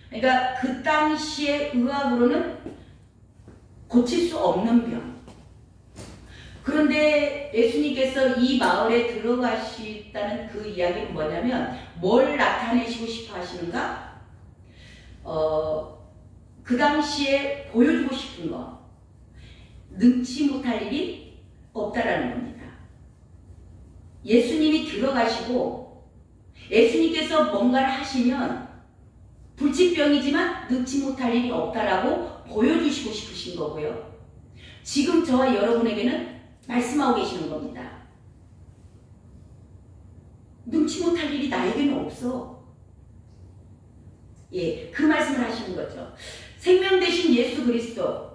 그러니까 그 당시의 의학으로는 고칠 수 없는 병. 그런데 예수님께서 이 마을에 들어가시다는 그 이야기는 뭐냐면 뭘 나타내시고 싶어 하시는가? 그 당시에 보여주고 싶은 거. 능치 못할 일이 없다라는 겁니다. 예수님이 들어가시고 예수님께서 뭔가를 하시면 불치병이지만 능치 못할 일이 없다라고 보여주시고 싶으신 거고요. 지금 저와 여러분에게는 말씀하고 계시는 겁니다. 능치 못할 일이 나에게는 없어. 예, 그 말씀을 하시는 거죠. 생명 되신 예수 그리스도,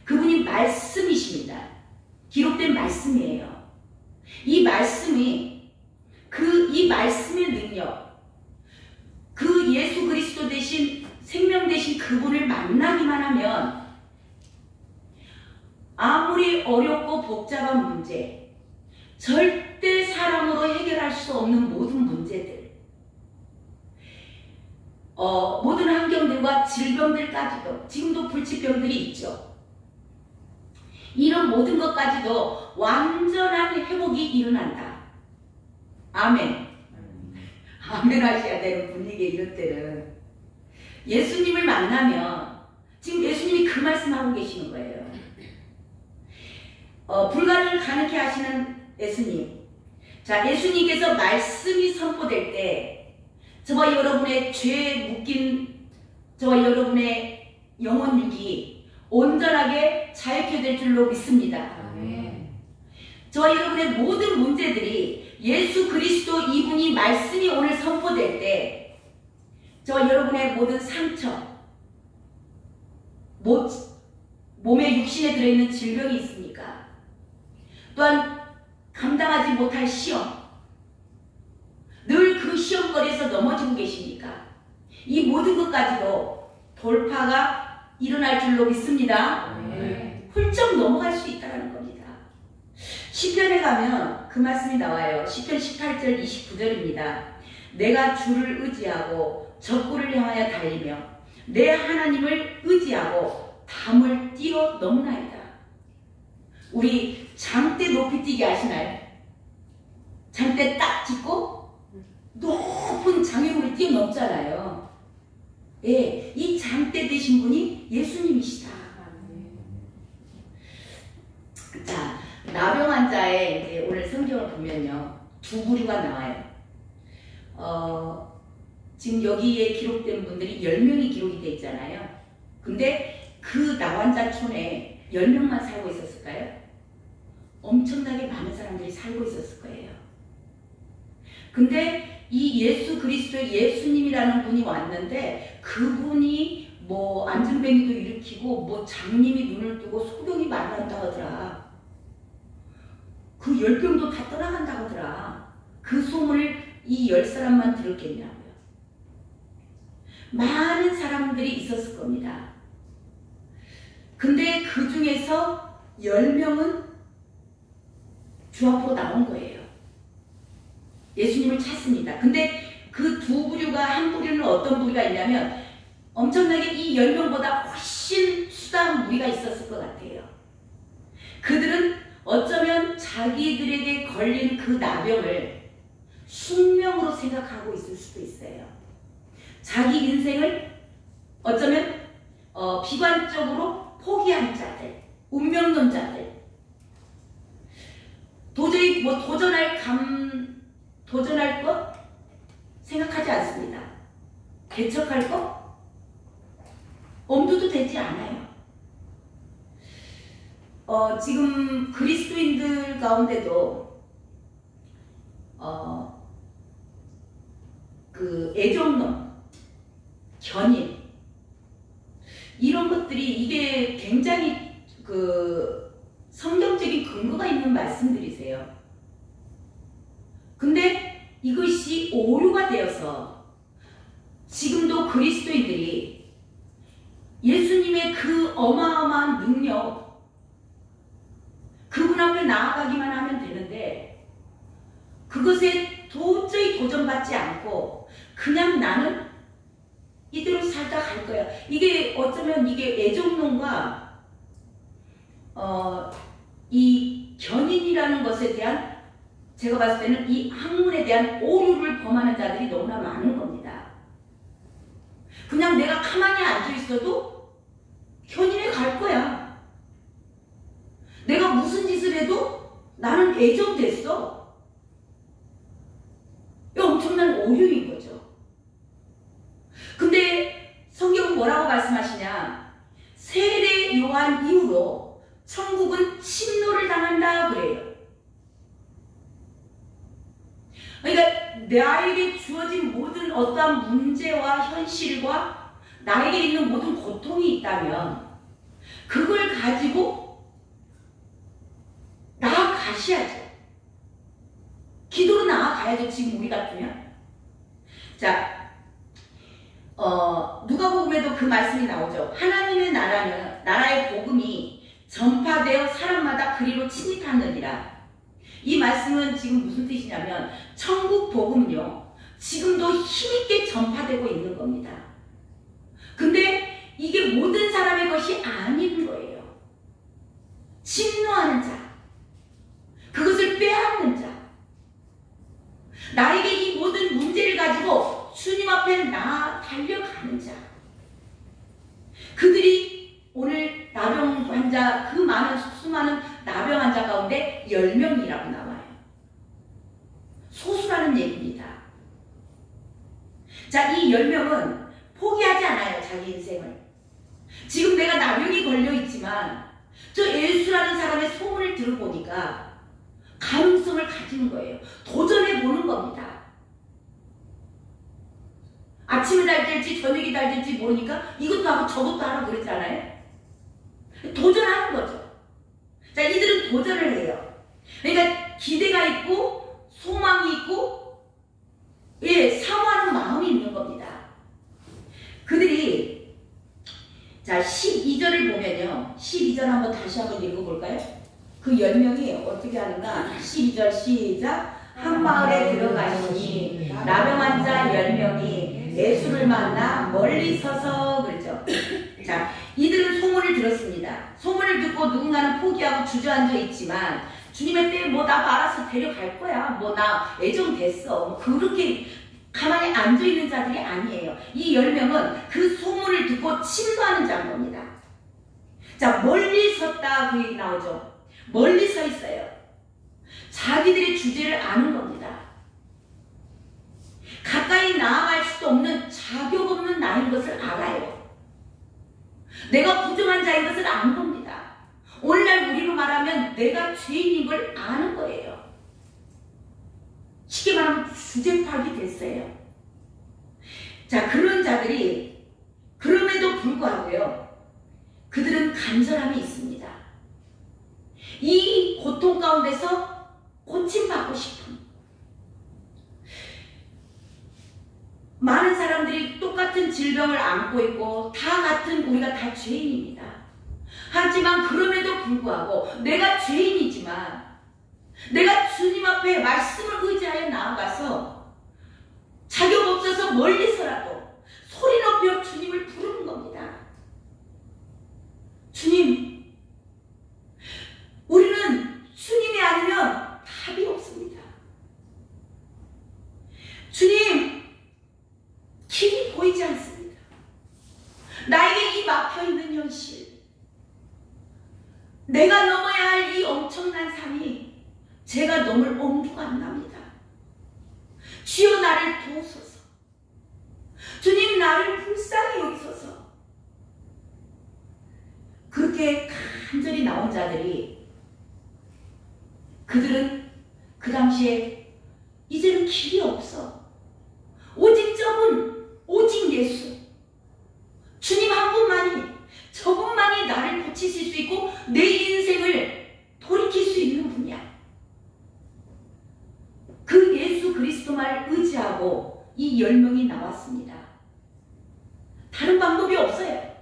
그분이 말씀이십니다. 기록된 말씀이에요. 이 말씀이, 이 말씀의 능력, 그 예수 그리스도 대신 생명 되신 그분을 만나기만 하면 아무리 어렵고 복잡한 문제, 절대 사람으로 해결할 수 없는 모든 문제들, 모든 환경들과 질병들까지도, 지금도 불치병들이 있죠. 이런 모든 것까지도 완전한 회복이 일어난다. 아멘. 아멘 하셔야 되는 분위기에 이럴 때는 예수님을 만나면 지금 예수님이 그 말씀하고 계시는 거예요. 불가능을 가능케 하시는 예수님. 자, 예수님께서 말씀이 선포될 때 저와 여러분의 죄에 묶인 저와 여러분의 영혼 육이 온전하게 자유케 될 줄로 믿습니다. 아멘. 저와 여러분의 모든 문제들이 예수 그리스도 이분이 말씀이 오늘 선포될 때 저와 여러분의 모든 상처, 몸에 육신에 들어있는 질병이 있습니까? 또한 감당하지 못할 시험, 늘 그 시험거리에서 넘어지고 계십니까? 이 모든 것까지도 돌파가 일어날 줄로 믿습니다. 훌쩍 넘어갈 수 있다는 겁니다. 시편에 가면 그 말씀이 나와요. 시편 18절 29절입니다. 내가 주를 의지하고 적군을 향하여 달리며 내 하나님을 의지하고 담을 뛰어넘나이다. 우리 장대 높이 뛰기 아시나요? 장대 딱 짚고 높은 장애물을 뛰어넘잖아요. 예, 이 장대 되신 분이 예수님이시다. 자, 나병 환자의 이제 오늘 성경을 보면요, 두 부류가 나와요. 지금 여기에 기록된 분들이 10명이 기록이 돼 있잖아요. 근데 그 나환자촌에 10명만 살고 있었을까요? 엄청나게 많은 사람들이 살고 있었을 거예요. 근데 이 예수 그리스도 예수님이라는 분이 왔는데 그분이 뭐 안전뱅이도 일으키고 뭐 장님이 눈을 뜨고 소경이 말을 한다고 하더라. 그 10병도 다 떠나간다고 하더라. 그 소문을 이 10사람만 들었겠냐고요. 많은 사람들이 있었을 겁니다. 근데 그 중에서 10명은 주 앞으로 나온 거예요. 예수님을 찾습니다. 근데 그 두 부류가, 한 부류는 어떤 부류가 있냐면 엄청나게 이 10명보다 훨씬 수다한 무리가 있었을 것 같아요. 그들은 어쩌면 자기들에게 걸린 그 나병을 숙명으로 생각하고 있을 수도 있어요. 자기 인생을 어쩌면 비관적으로 포기한 자들, 운명론자들, 도저히 뭐 도전할 것 생각하지 않습니다. 개척할 것 엄두도 되지 않아요. 지금 그리스도인들 가운데도 그 애정론, 견인, 이런 것들이 이게 굉장히 그 성경적인 근거가 있는 말씀들이세요. 근데 이것이 오류가 되어서 지금도 그리스도인들이 예수님의 그 어마어마한 능력, 그분 앞에 나아가기만 하면 되는데 그것에 도저히 도전받지 않고 그냥 나는 이대로 살다 거예요. 이게 어쩌면 이게 애정론과 이 견인이라는 것에 대한 제가 봤을 때는 이 학문에 대한 오류를 범하는 자들이 너무나 많은 겁니다. 그냥 내가 가만히 앉아 있어도 견인에 갈 거야. 내가 무슨 짓을 해도 나는 애정됐어. 이 엄청난 오류인 거죠. 근데 성경은 뭐라고 말씀하시냐? 세례 요한 이후로 천국은 침노를 당한다 그래요. 그러니까 나에게 주어진 모든 어떠한 문제와 현실과 나에게 있는 모든 고통이 있다면 그걸 가지고 나아가셔야죠. 기도로 나아가야죠. 지금 우리 같으면. 자, 누가복음에도 그 말씀이 나오죠. 하나님의 나라는 나라의 복음이 전파되어 사람마다 그리로 침입하느니라. 이 말씀은 지금 무슨 뜻이냐면 천국 복음은요 지금도 힘있게 전파되고 있는 겁니다. 근데 이게 모든 사람의 것이 아닌 거예요. 침노하는 자, 그것을 빼앗는 자, 나에게 이 모든 문제를 가지고 주님 앞에 달려가는 자, 그들이 오늘 나병 환자, 그 많은 수많은 나병 환자 가운데 10명이라고 나와요. 소수라는 얘기입니다. 자, 이 10명은 포기하지 않아요. 자기 인생을. 지금 내가 나병이 걸려있지만 저 예수라는 사람의 소문을 들어보니까 가능성을 가지는 거예요. 도전해보는 겁니다. 아침에 잘 될지 저녁에 잘 될지 모르니까 이것도 하고 저것도 하라고 그랬잖아요. 도전하는 거죠. 자, 이들은 도전을 해요. 그러니까 기대가 있고 소망이 있고 사모하는 마음이 있는 겁니다. 그들이 자 12절을 보면요. 12절 한번 다시 한번 읽어볼까요? 그 10명이 어떻게 하는가? 12절 시작. 한 마을에 들어가시니 나병 환자 10명이 예수를 만나 멀리 서서 그랬죠. 자, 이들은 소문을 들었습니다. 소문을 듣고 누군가는 포기하고 주저앉아 있지만 주님의 때에 뭐 나 알아서 데려갈 거야. 뭐 나 애정됐어. 뭐 그렇게 가만히 앉아있는 자들이 아니에요. 이 10명은 그 소문을 듣고 침노하는 자인 겁니다. 자, 멀리 섰다 그 얘기 나오죠. 멀리 서 있어요. 자기들의 주제를 아는 겁니다. 가까이 나아갈 수도 없는 자격 없는 나인 것을 알아요. 내가 부정한 자인 것을 아는 겁니다. 오늘날 우리로 말하면 내가 죄인인 걸 아는 거예요. 쉽게 말하면 주제 파악이 됐어요. 자, 그런 자들이 그럼에도 불구하고요. 그들은 간절함이 있습니다. 이 고통 가운데서 고침받고 싶은 많은 사람들이 똑같은 질병을 안고 있고 다 같은 우리가 다 죄인입니다. 하지만 그럼에도 불구하고 내가 죄인이지만 내가 주님 앞에 말씀을 의지하여 나아가서 자격 없어서 멀리서라도 소리 높여 주님을 부르는 겁니다. 주님, 우리는 주님이 아니면 답이 없습니다. 주님, 길이 보이지 않습니다. 나에게 이 막혀있는 현실, 내가 넘어야 할 이 엄청난 산이 제가 넘을 엄두가 안 납니다. 주여 나를 도우소서. 주님 나를 불쌍히 여기소서. 그렇게 간절히 나온 자들이 그들은 그 당시에 이제는 길이 없어. 오직 오직 예수. 주님 한 분만이, 저분만이 나를 고치실 수 있고 내 인생을 돌이킬 수 있는 분이야. 그 예수 그리스도만을 의지하고 이 10명이 나왔습니다. 다른 방법이 없어요.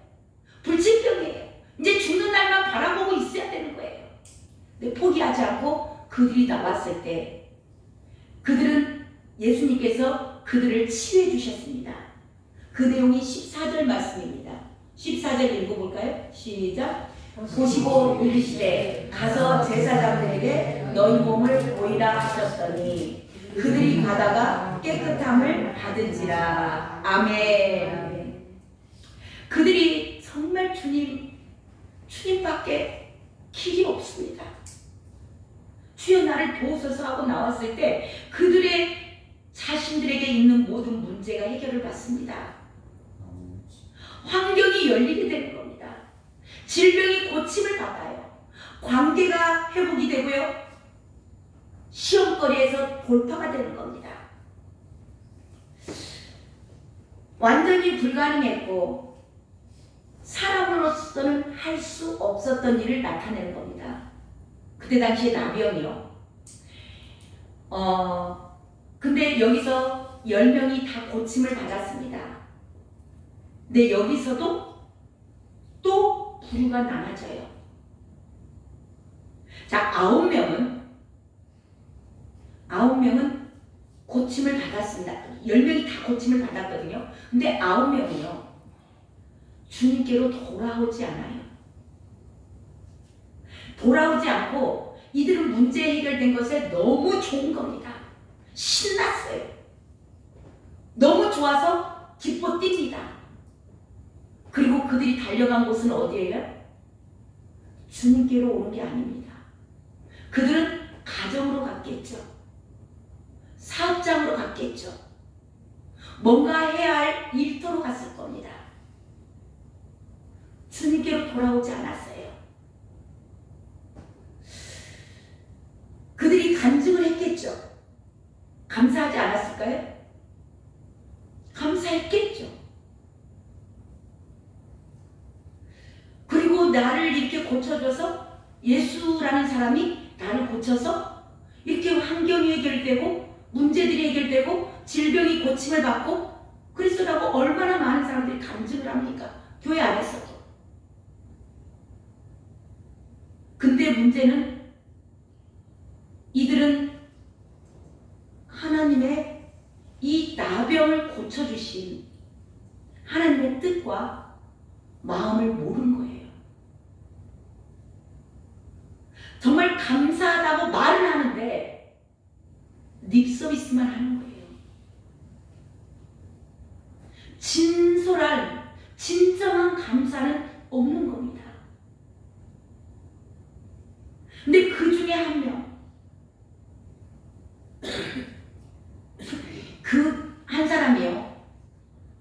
불치병이에요. 이제 죽는 날만 바라보고 있어야 되는 거예요. 근데 포기하지 않고 그들이 나왔을 때 그들은 예수님께서 그들을 치유해 주셨습니다. 그 내용이 14절 말씀입니다. 14절 읽어볼까요? 시작. 보시고 이르시되 가서 제사장들에게 너희 몸을 보이라 하셨더니 그들이 가다가 깨끗함을 받은지라. 아멘. 그들이 정말 주님밖에 길이 없습니다. 주여 나를 도우소서 하고 나왔을 때 그들의 자신들에게 있는 모든 문제가 해결을 받습니다. 환경이 열리게 되는 겁니다. 질병이 고침을 받아요. 관계가 회복이 되고요. 시험거리에서 돌파가 되는 겁니다. 완전히 불가능했고 사람으로서는 할 수 없었던 일을 나타내는 겁니다. 그때 당시에 나병이요. 근데 여기서 10명이 다 고침을 받았습니다. 근데 여기서도 또 부류가 나눠져요. 자, 9명은 고침을 받았습니다. 10명이 다 고침을 받았거든요. 근데 9명이요. 주님께로 돌아오지 않아요. 돌아오지 않고 이들은 문제 해결된 것에 너무 좋은 겁니다. 신났어요. 너무 좋아서 기뻐 뜁니다. 그리고 그들이 달려간 곳은 어디예요? 주님께로 오는 게 아닙니다. 그들은 가정으로 갔겠죠. 사업장으로 갔겠죠. 뭔가 해야 할 일터로 갔을 겁니다. 주님께로 돌아오지 않았어요. 그들이 간증을 했겠죠. 감사하지 않았을까요? 감사했겠죠. 그리고 나를 이렇게 고쳐줘서 예수라는 사람이 나를 고쳐서 이렇게 환경이 해결되고 문제들이 해결되고 질병이 고침을 받고 그리스도라고 얼마나 많은 사람들이 간증을 합니까? 교회 안에서도. 근데 문제는 이들은 하나님의 이 나병을 고쳐주신 하나님의 뜻과 마음을 모르는 거예요. 정말 감사하다고 말은 하는데 립서비스만 하는 거예요. 진정한 감사는 없는 겁니다. 근데 그 중에 한 명, 그 한 사람이요,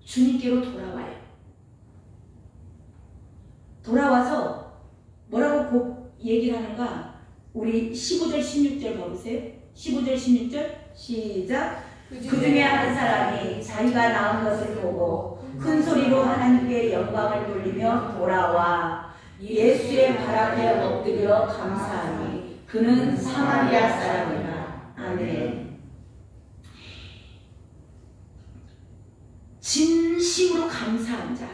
주님께로 돌아와요. 돌아와서 뭐라고 곧 얘기를 하는가? 우리 15절 16절 봐보세요. 15절 16절 시작. 그 중에 한 사람이 자기가 낳은 것을 보고 큰 소리로 하나님께 영광을 돌리며 돌아와 예수의 발 앞에 엎드려 감사하니 그는 사마리아 사람이라. 아멘. 진심으로 감사한 자,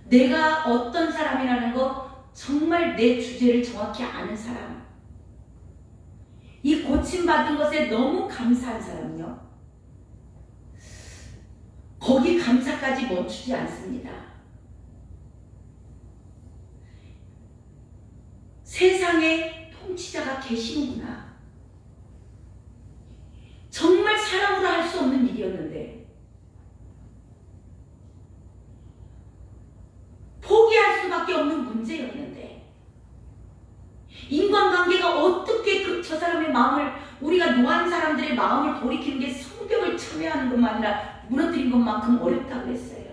내가 어떤 사람이라는 거 정말 내 주제를 정확히 아는 사람, 이 고침받은 것에 너무 감사한 사람은요, 거기 감사까지 멈추지 않습니다. 세상에 통치자가 계시는구나. 정말 사람으로 할 수 없는 일이었는데 포기할 수밖에 없는 문제였는데 인간관계가 어떻게 저 사람의 마음을, 우리가 노한 사람들의 마음을 돌이키는 게 성경을 참여하는 것만 아니라 무너뜨린 것만큼 어렵다고 했어요.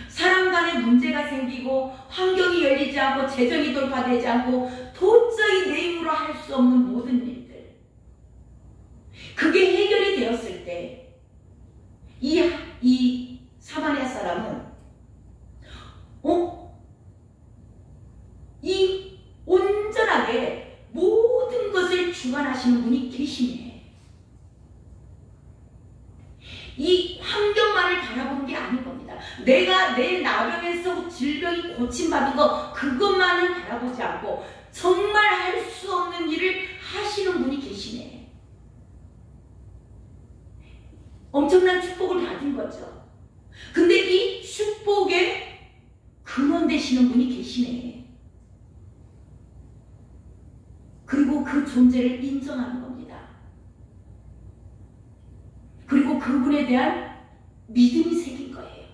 사람 간에 문제가 생기고 환경이 열리지 않고 재정이 돌파되지 않고 도저히 내 힘으로 할 수 없는 모든 일들, 그게 해결이 되었을 때 이 사마리아 사람은 이 온전하게 모든 것을 주관하시는 분이 계시네. 이 환경만을 바라보는 게 아닌 겁니다. 내가 내 나병에서 질병이 고침받은 거 그것만은 바라보지 않고 정말 할 수 없는 일을 하시는 분이 계시네. 엄청난 축복을 받은 거죠. 근데 이 축복의 근원 되시는 분이 계시네. 그리고 그 존재를 인정하는 겁니다. 그리고 그분에 대한 믿음이 생긴 거예요.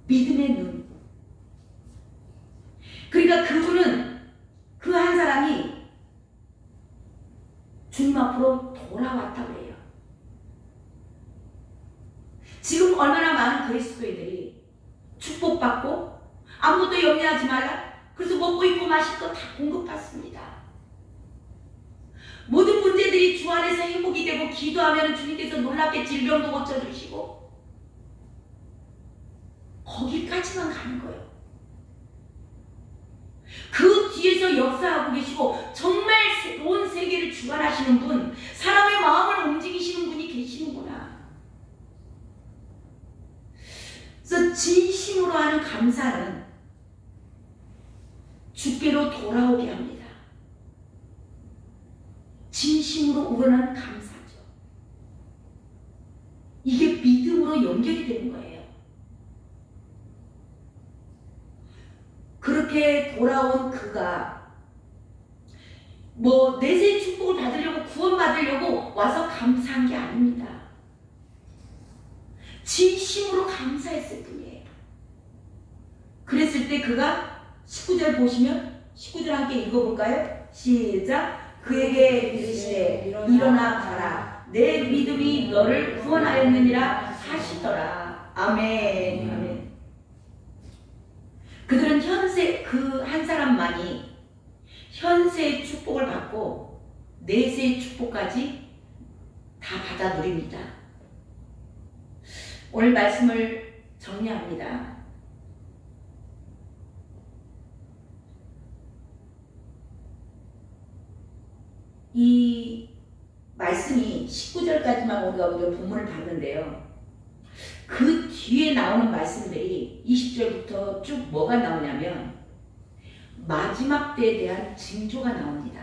믿음의 눈. 그러니까 그분은 그 한 사람이 주님 앞으로 돌아왔다고 해요. 지금 얼마나 많은 그리스도인들이 축복받고 아무것도 염려하지 말라. 그래서 먹고 입고 마실 거 다 공급받습니다. 모든 문제들이 주 안에서 행복이 되고 기도하면 주님께서 놀랍게 질병도 고쳐주시고 거기까지만 가는 거예요. 그 뒤에서 역사하고 계시고 정말 온 세계를 주관하시는 분, 사람의 마음을 움직이시는 분이 계시는구나. 그래서 진심으로 하는 감사는 주께로 돌아오게 합니다. 진심으로 우러나는 감사죠. 이게 믿음으로 연결이 되는 거예요. 그렇게 돌아온 그가 뭐 내세의 축복을 받으려고 구원받으려고 와서 감사한 게 아닙니다. 진심으로 감사했을 뿐이에요. 그랬을 때 그가 19절 보시면 19절 함께 읽어볼까요? 시작. 그에게 이르시되 일어나 가라. 내 믿음이 너를 구원하였느니라 하시더라. 아멘. 아멘. 그들은 현세 그 한 사람만이 현세의 축복을 받고 내세의 축복까지 다 받아 누립니다. 오늘 말씀을 정리합니다. 이 말씀이 19절까지만 우리가 본문을 봤는데요. 그 뒤에 나오는 말씀들이 20절부터 쭉 뭐가 나오냐면 마지막 때에 대한 징조가 나옵니다.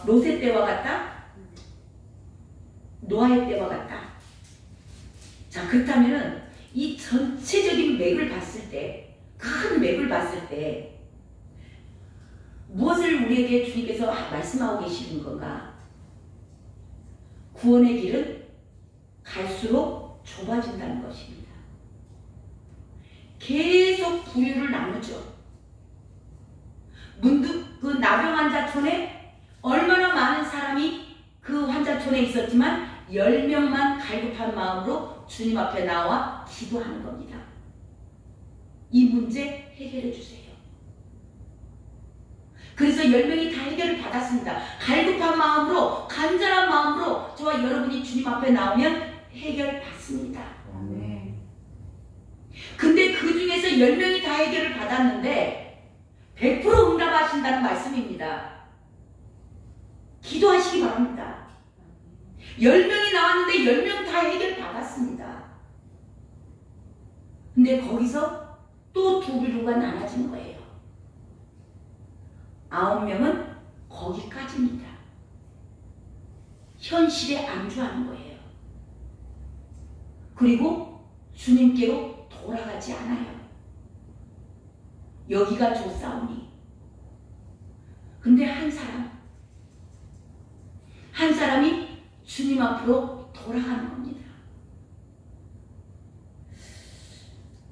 롯의 때와 같다? 노아의 때와 같다. 자, 그렇다면은 이 전체적인 맥을 봤을 때, 큰 맥을 봤을 때 무엇을 우리에게 주님께서 말씀하고 계시는 건가? 구원의 길은 갈수록 좁아진다는 것입니다. 계속 부유를 나누죠. 문득 그 나병 환자촌에 얼마나 많은 사람이 그 환자촌에 있었지만 10명만 갈급한 마음으로 주님 앞에 나와 기도하는 겁니다. 이 문제 해결해 주세요. 그래서 10명이 다 해결을 받았습니다. 갈급한 마음으로, 간절한 마음으로 저와 여러분이 주님 앞에 나오면 해결받습니다. 근데 그 중에서 10명이 다 해결을 받았는데 100% 응답하신다는 말씀입니다. 기도하시기 바랍니다. 10명이 나왔는데 10명 다 해결을 받았습니다. 근데 거기서 또 두 부류가 나눠진 거예요. 9명은 거기까지입니다. 현실에 안주하는 거예요. 그리고 주님께로 돌아가지 않아요. 여기가 좋사오니. 근데 한 사람이 주님 앞으로 돌아가는 겁니다.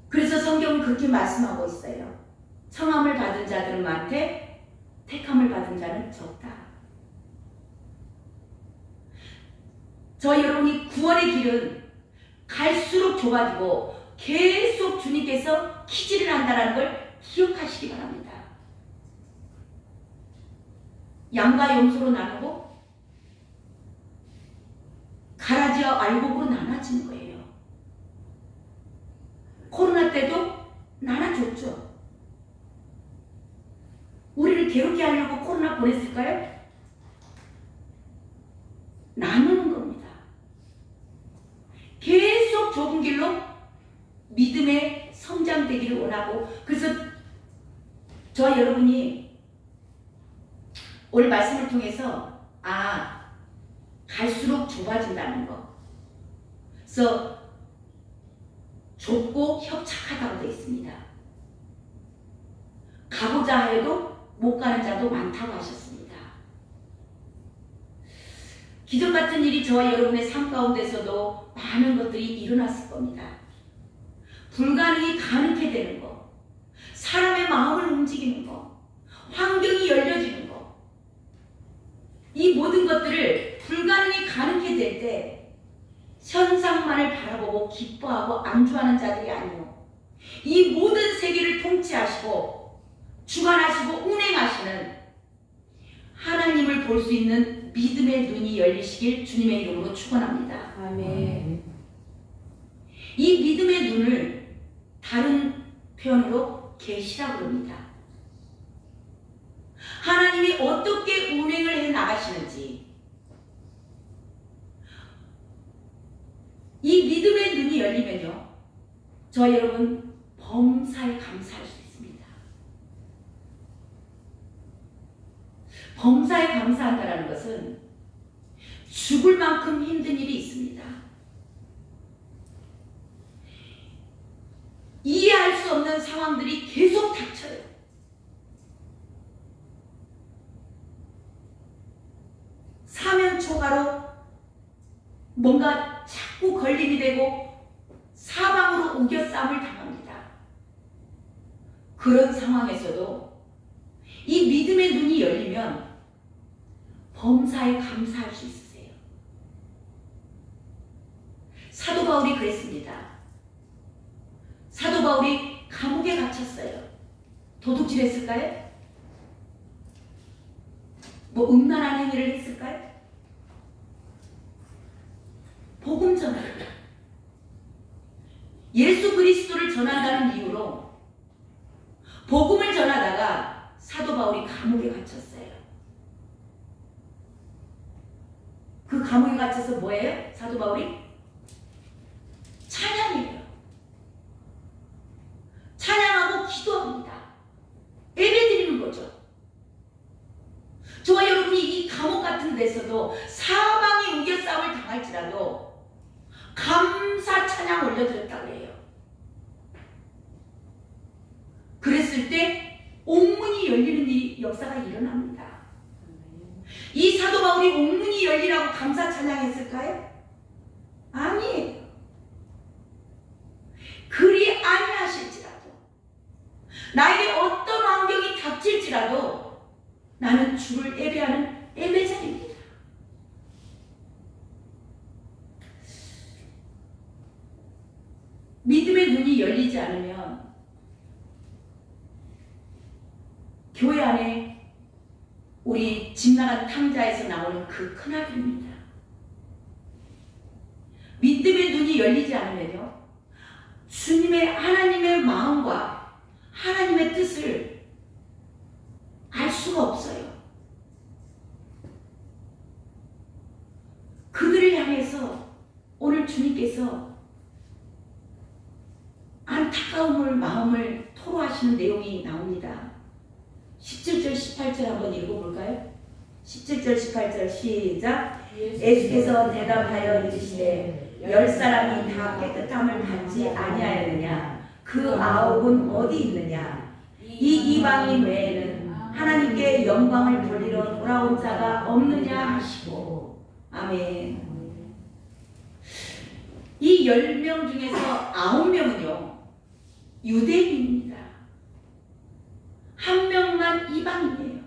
그래서 성경은 그렇게 말씀하고 있어요. 청함을 받은 자들은 많되 택함을 받은 자는 적다. 저 여러분이 구원의 길은 갈수록 좁아지고 계속 주님께서 키질을 한다는 걸 기억하시기 바랍니다. 양과 염소로 나누고 가라지와 알곡으로 나눠지는 거예요. 코로나 때도 나눠줬죠. 우리를 괴롭게 하려고 코로나 보냈을까요? 나누는 겁니다. 계속 좁은 길로 믿음의 성장되기를 원하고, 그래서 저와 여러분이 오늘 말씀을 말씀을 통해서 갈수록 좁아진다는 거. 그래서 좁고 협착하다고 되어 있습니다. 가고자 해도 못 가는 자도 많다고 하셨습니다. 기적 같은 일이 저와 여러분의 삶 가운데서도 많은 것들이 일어났을 겁니다. 불가능이 가능케 되는 거, 사람의 마음을 움직이는 거, 환경이 열려지는 거, 이 모든 것들을 불가능이 가능케 될 때 현상만을 바라보고 기뻐하고 안주하는 자들이 아니요, 이 모든 세계를 통치하시고 주관하시고 운행하시는 하나님을 볼 수 있는 믿음의 눈이 열리시길 주님의 이름으로 축원합니다. 아멘. 이 믿음의 눈을 다른 표현으로 계시라고 합니다. 하나님이 어떻게 운행을 해 나가시는지, 이 믿음의 눈이 열리면요, 저와 여러분 범사에 감사할 수 있습니다. 범사에 감사한다는 것은 죽을 만큼 힘든 일이 있습니다. 이해할 수 없는 상황들이 계속 닥쳐요. 사면초가로 뭔가 자꾸 걸림이 되고 사방으로 우겨싸움을 당합니다. 그런 상황에서도 이 믿음의 눈이 열리면 범사에 감사할 수 있으세요. 사도 바울이 그랬습니다. 사도 바울이 감옥에 갇혔어요. 도둑질했을까요? 뭐 음란한 행위를 했을까요? 복음 전하다. 예수 그리스도를 전한다는 이유로 복음을 전하다가 사도 바울이 감옥에 갇혔어요. 그 감옥에 갇혀서 뭐예요? 사도 바울이? 찬양해요. 찬양하고 기도합니다. 예배드리는 거죠. 저와 여러분이 이 감옥 같은 데서도 사방이 우겨싸움을 당할지라도 감사 찬양 올려드렸다고 해요. 그랬을 때 옥문이 열리는 역사가 일어납니다. 이 사도 바울이 옥문이 열리라고 감사 찬양했을까요? 아니에요. 그리 아니하실지라도, 나에게 어떤 환경이 닥칠지라도 나는 주를 예배하는 예배자입니다. 믿음의 눈이 열리지 않으면 교회 안에 우리 집 나간 탕자에서 나오는 그 큰아들입니다. 믿음의 눈이 열리지 않으면요, 주님의 하나님의 마음과 하나님의 뜻을 알 수가 없어요. 그들을 향해서 오늘 주님께서 안타까움을 마음을 토로하시는 내용이 나옵니다. 17절 18절 한번 읽어볼까요? 17절 18절 시작. 예수께서 대답하여 이르시되 10사람이 다 깨끗함을 받지 아니하였느냐? 그 9은 어디 있느냐? 이 이방인 외에는 하나님께 영광을 돌리러 돌아온 자가 없느냐 하시고. 아멘. 이 10명 중에서 9명은요 유대인입니다. 한 명만 이방인이에요.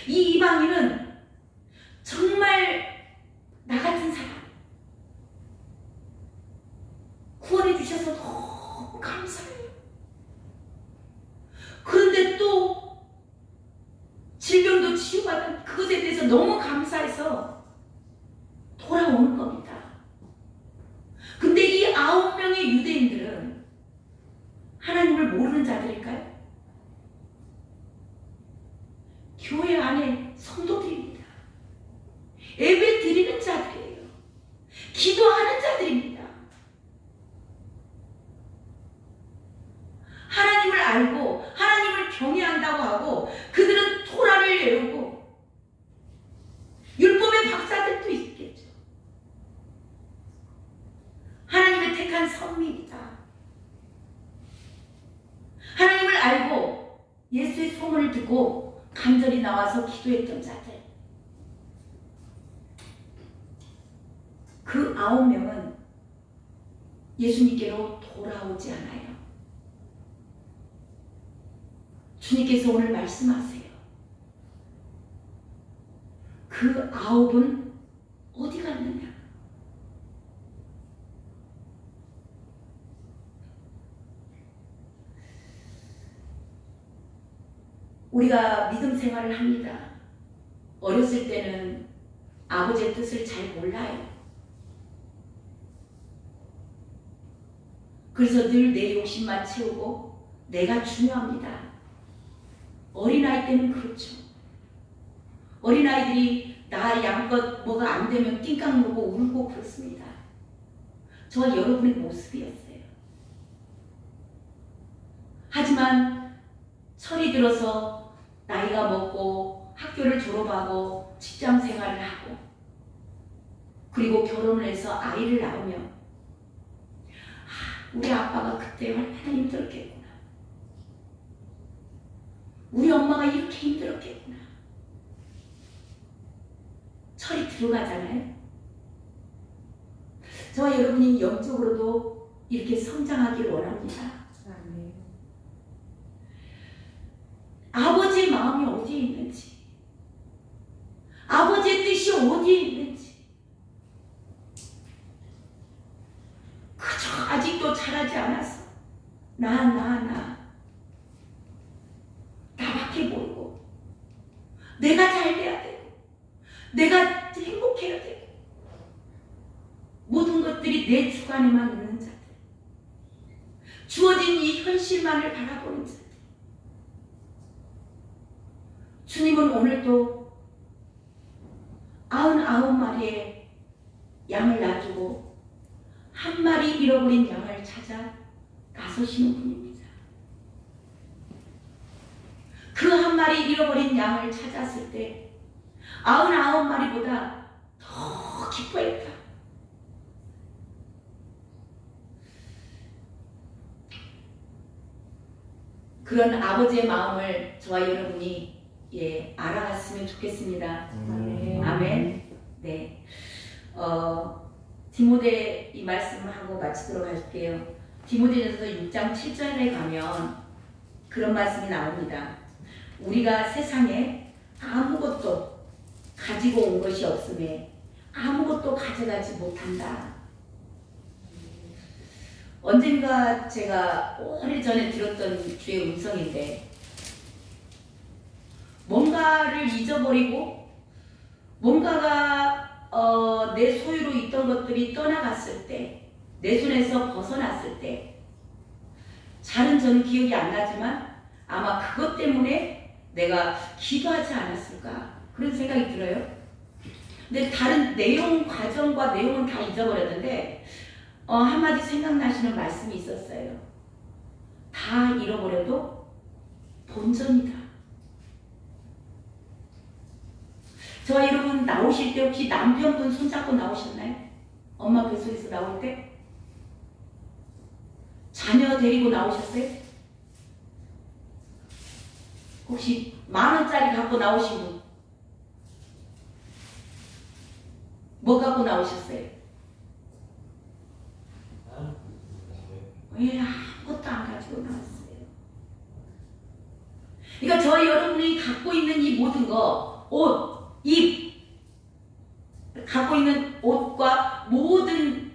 이 이방인은 정말 나 같은 사람 구원해 주셔서 너무 감사해요. 그런데 또 질병도 치유받은 그것에 대해서 너무 감사해서 돌아오는 겁니다. 근데 이 9명의 유대인들은 하나님을 모르는 자들일까요? 교회 안에 성도들입니다. 예배 드리는 자들이에요. 기도하는 자들입니다. 하나님을 알고 하나님을 경외한다고 하고 예수의 소문을 듣고 간절히 나와서 기도했던 자들, 그 9명은 예수님께로 돌아오지 않아요. 주님께서 오늘 말씀하세요. 그 9은 어디 갔느냐? 우리가 믿음 생활을 합니다. 어렸을 때는 아버지의 뜻을 잘 몰라요. 그래서 늘 내 욕심만 채우고 내가 중요합니다. 어린아이 때는 그렇죠. 어린아이들이 나 양껏 뭐가 안 되면 띵깡 놓고 울고 그렇습니다. 저와 여러분의 모습이었어요. 하지만 철이 들어서 나이가 먹고 학교를 졸업하고 직장 생활을 하고 그리고 결혼을 해서 아이를 낳으면 우리 아빠가 그때 얼마나 힘들었겠구나. 우리 엄마가 이렇게 힘들었겠구나. 철이 들어가잖아요. 저와 여러분이 영적으로도 이렇게 성장하길 원합니다. 아버지의 마음이 어디에 있는지, 아버지의 뜻이 어디에 있는지, 그저 아직도 잘하지 않았어. 나밖에 모르고, 내가 잘 돼야 되고, 내가 행복해야 되고, 모든 것들이 내 주관에만 있는 자들, 주어진 이 현실만을 바라보는 자들. 주님은 오늘도 99마리의 양을 놔두고 한 마리 잃어버린 양을 찾아 나서시는 분입니다. 그 한 마리 잃어버린 양을 찾았을 때 99마리보다 더 기뻐했다. 그런 아버지의 마음을 저와 여러분이 알아갔으면 좋겠습니다. 아멘. 네. 디모데 이 말씀하고 마치도록 할게요. 디모데전서 6장 7절에 가면 그런 말씀이 나옵니다. 우리가 세상에 아무것도 가지고 온 것이 없음에 아무것도 가져가지 못한다. 언젠가 제가 오래전에 들었던 주의 음성인데, 뭔가를 잊어버리고 뭔가가 내 소유로 있던 것들이 떠나갔을 때, 내 손에서 벗어났을 때, 잘은 저는 기억이 안 나지만 아마 그것 때문에 내가 기도하지 않았을까 그런 생각이 들어요. 근데 다른 내용, 과정과 내용은 다 잊어버렸는데 한마디 생각나시는 말씀이 있었어요. 다 잃어버려도 본전이다. 저와 여러분 나오실 때 혹시 남편분 손잡고 나오셨나요? 엄마 뱃속에서 나올 때? 자녀 데리고 나오셨어요? 혹시 10,000원짜리 갖고 나오신 분? 뭐 갖고 나오셨어요? 왜 아무것도 안 가지고 나왔어요? 그러니까 저희 여러분이 갖고 있는 이 모든 거, 옷, 입, 갖고 있는 옷과 모든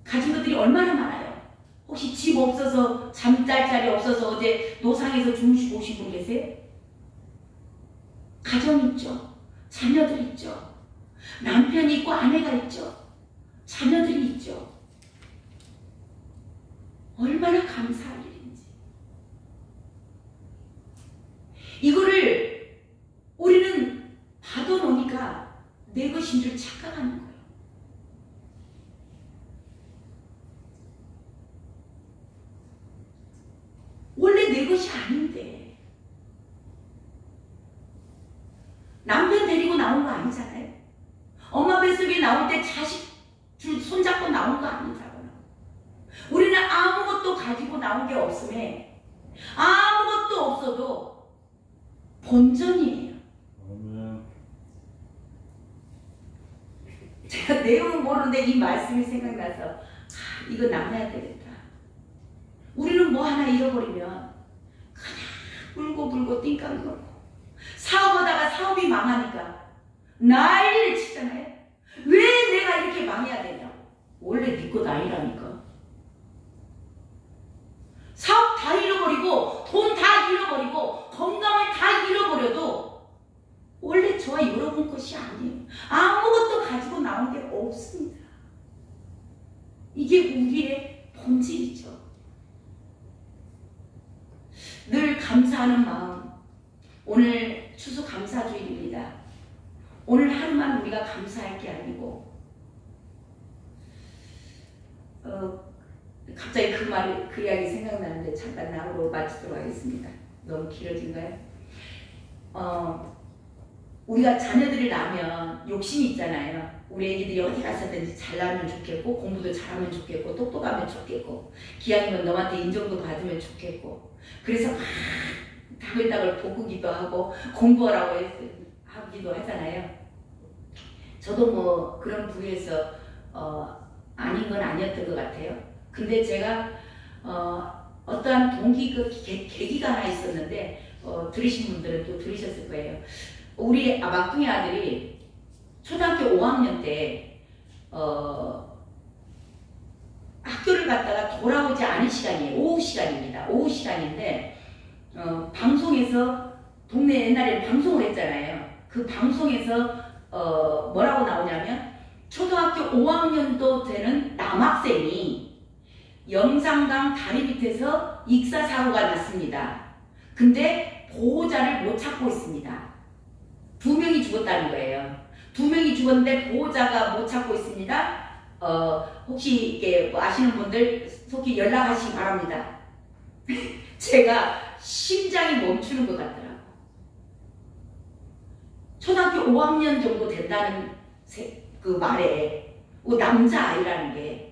가진 것들이 얼마나 많아요? 혹시 집 없어서 잠잘 자리 없어서 어제 노상에서 주무시고 오신 분 계세요? 가정 있죠. 자녀들 있죠. 남편이 있고 아내가 있죠. 자녀들이 있죠. 얼마나 감사할 일인지. 이거를 우리는 받아놓으니까 내 것인 줄 착각하는 거예요. 원래 내 것이 아닌데. 남편 데리고 나온 거 아니잖아요. 엄마 뱃속에 나올 때 자식 줄 손잡고 나온 거 아니잖아요. 우리는 아무것도 가지고 나온 게 없음에 아무것도 없어도 본전이에요. 아멘. 제가 내용은 모르는데 이 말씀이 생각나서 이거 나눠야 되겠다. 우리는 뭐 하나 잃어버리면 그냥 울고 띵깡 거고 사업하다가 사업이 망하니까 난리를 치잖아요. 왜 내가 이렇게 망해야 되냐고. 원래 네 것 아니라니까. 사업 다 잃어버리고 돈 다 잃어버리고 건강을 다 잃어버려도 원래 저와 여러분 것이 아니에요. 아무것도 가지고 나온 게 없습니다. 이게 우리의 본질이죠. 늘 감사하는 마음. 오늘 추수감사주일입니다. 오늘 하루만 우리가 감사할 게 아니고 갑자기 그 이야기 생각나는데 잠깐 나오고 마치도록 하겠습니다. 너무 길어진가요? 우리가 자녀들을 낳으면 욕심이 있잖아요. 우리 애기들이 어디 가서든지 잘나면 좋겠고 공부도 잘하면 좋겠고 똑똑하면 좋겠고 기왕이면 너한테 인정도 받으면 좋겠고 그래서 막 다글다글 볶기도 하고 공부하라고 하기도 하잖아요. 저도 뭐 그런 부류에서 아닌 건 아니었던 것 같아요. 근데 제가 어떠한 계기가 하나 있었는데 들으신 분들은 또 들으셨을 거예요. 우리 막둥이 아들이 초등학교 5학년 때 학교를 갔다가 돌아오지 않은 시간이에요. 오후 시간입니다. 오후 시간인데 방송에서 동네 옛날에 방송을 했잖아요. 그 방송에서 뭐라고 나오냐면 초등학교 5학년도 되는 남학생이 영산강 다리 밑에서 익사사고가 났습니다. 근데 보호자를 못 찾고 있습니다. 2명이 죽었다는 거예요. 2명이 죽었는데 보호자가 못 찾고 있습니다. 혹시 이게 뭐 아시는 분들 속히 연락하시기 바랍니다. 제가 심장이 멈추는 것 같더라고. 초등학교 5학년 정도 된다는 그 말에 남자아이라는 게.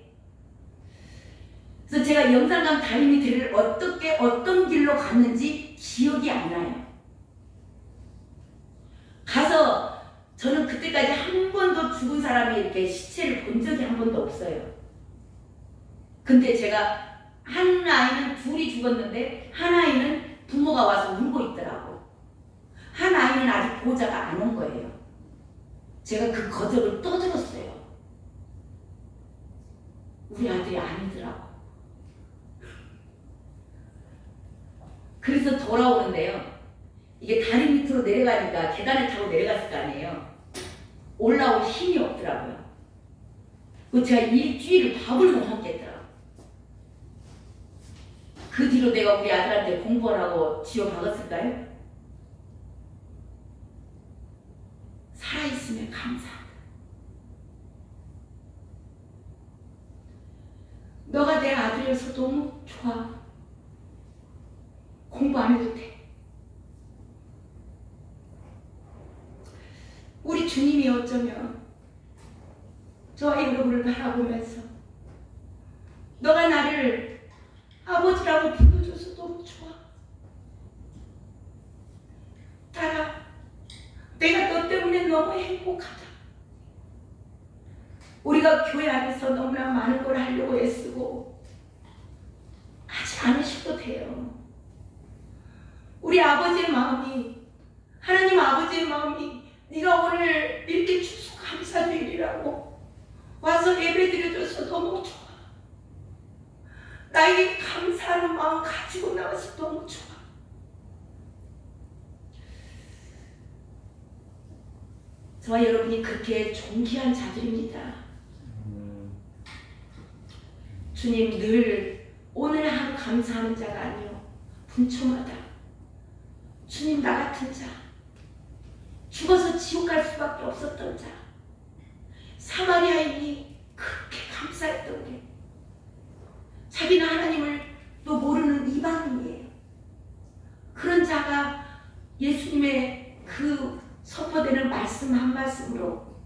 그래서 제가 영산강 다리 밑을 어떤 길로 갔는지 기억이 안 나요. 가서 저는 그때까지 한 번도 죽은 사람이 이렇게 시체를 본 적이 한 번도 없어요. 근데 제가 한 아이는 둘이 죽었는데 한 아이는 부모가 와서 울고 있더라고. 한 아이는 아직 보호자가 안 온 거예요. 제가 그 거적을 또 들었어요. 우리 아들이 아니더라고. 그래서 돌아오는데요. 이게 다리 밑으로 내려가니까 계단을 타고 내려갔을 거 아니에요. 올라올 힘이 없더라고요. 그 제가 일주일을 밥을 못 먹겠더라고요. 그 뒤로 내가 우리 아들한테 공부하라고 지어박았을까요? 살아있으면 감사하다. 너가 내 아들이어서 너무 좋아. 공부 안 해도 돼. 우리 주님이 어쩌면 저와 여러분을 바라보면서 너가 나를 아버지라고 불러줘서 너무 좋아. 딸아, 내가 너 때문에 너무 행복하다. 우리가 교회 안에서 너무나 많은 걸 하려고 애쓰고 하지 않으셔도 돼요. 우리 아버지의 마음이, 하나님 아버지의 마음이 네가 오늘 이렇게 추수감사주일이라고 와서 예배드려줘서 너무 좋아. 나에게 감사하는 마음 가지고 나와서 너무 좋아. 저와 여러분이 그렇게 존귀한 자들입니다. 주님 늘 오늘 하루 감사하는 자가 아니요 분초마다 주님 나 같은 자, 죽어서 지옥 갈 수밖에 없었던 자, 사마리아인이 그렇게 감사했던 게 자기는 하나님을 또 모르는 이방인이에요. 그런 자가 예수님의 그 선포되는 말씀 한 말씀으로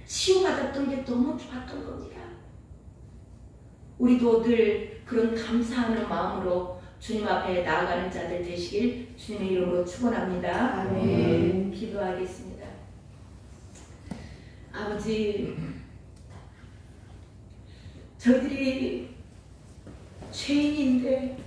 치유받았던 게 너무 좋았던 겁니다. 우리도 늘 그런 감사하는 마음으로 주님 앞에 나아가는 자들 되시길 주님의 이름으로 축원합니다. 아멘. 기도하겠습니다. 아버지, 저희들이 죄인인데